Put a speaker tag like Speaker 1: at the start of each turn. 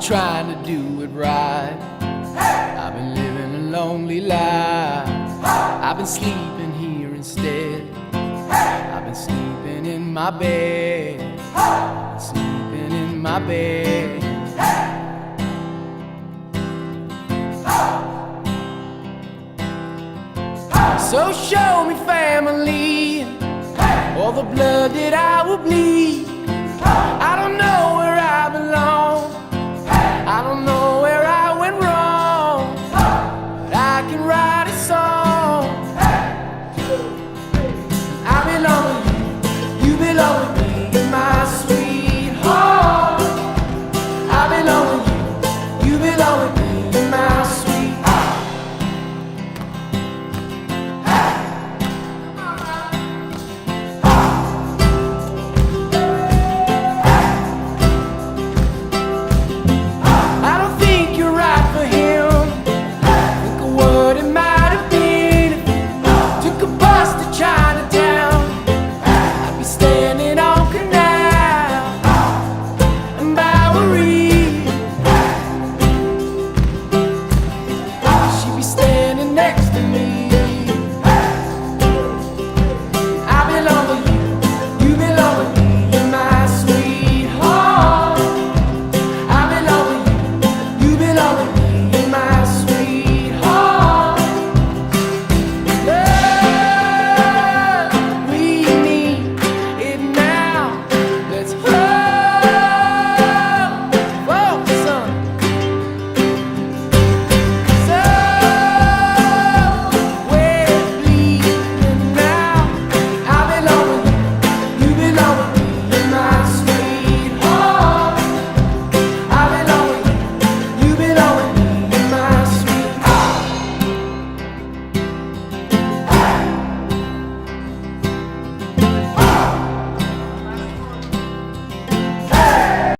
Speaker 1: been trying to do it right. I've been living a lonely life. I've been sleeping here instead. I've been sleeping in my bed. Sleeping in my bed. So show me family, all the blood that I will bleed. I don't know where I belong. I don't know where I went wrong, but I can write a song. I belong with you, you belong with me, my sweet home. I belong with you, you belong with me.